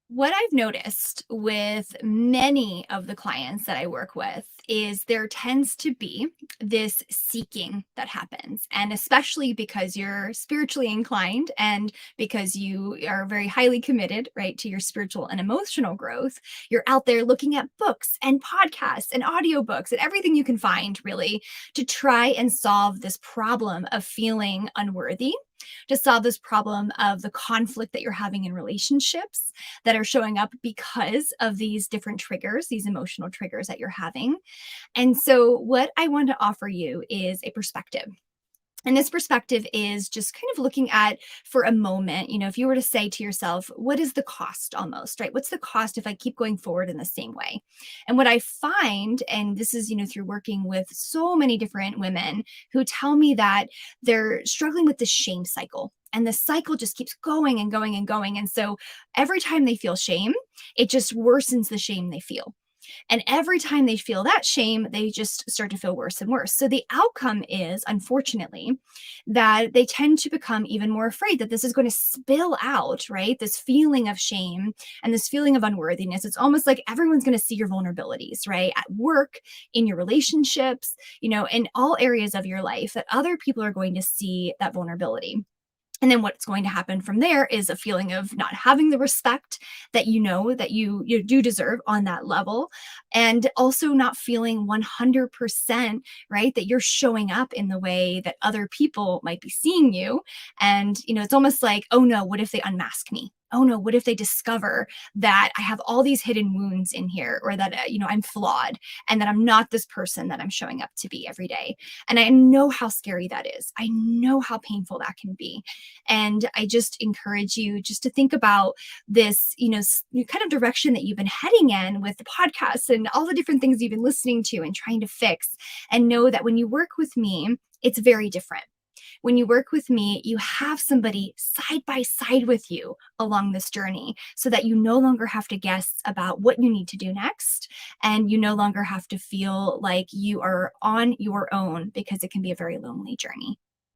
What I've noticed with many of the clients that I work with is there tends to be this seeking that happens. And especially because you're spiritually inclined and because you are very highly committed, right, to your spiritual and emotional growth, you're out there looking at books and podcasts and audiobooks and everything you can find really to try and solve this problem of feeling unworthy, to solve this problem of the conflict that you're having in relationships that are showing up because of these different triggers, these emotional triggers that you're having. And so, what I want to offer you is a perspective. And this perspective is just kind of looking at for a moment, if you were to say to yourself, what is the cost almost, right? What's the cost if I keep going forward in the same way? And what I find, and this is, through working with so many different women who tell me that they're struggling with the shame cycle. And the cycle just keeps going and going and going. And so every time they feel shame, it just worsens the shame they feel. And every time they feel that shame, they just start to feel worse and worse. So the outcome is, unfortunately, that they tend to become even more afraid that this is going to spill out, right? This feeling of shame and this feeling of unworthiness. It's almost like everyone's going to see your vulnerabilities, right? At work, in your relationships, in all areas of your life, that other people are going to see that vulnerability. And then what's going to happen from there is a feeling of not having the respect that that you do deserve on that level, and also not feeling 100%, right, that you're showing up in the way that other people might be seeing you. And it's almost like, oh no, what if they unmask me? Oh no, what if they discover that I have all these hidden wounds in here, or that I'm flawed and that I'm not this person that I'm showing up to be every day. And I know how scary that is. I know how painful that can be. And I just encourage you just to think about this, kind of direction that you've been heading in with the podcasts and all the different things you've been listening to and trying to fix. And know that when you work with me, it's very different. When you work with me, you have somebody side by side with you along this journey so that you no longer have to guess about what you need to do next. And you no longer have to feel like you are on your own, because it can be a very lonely journey.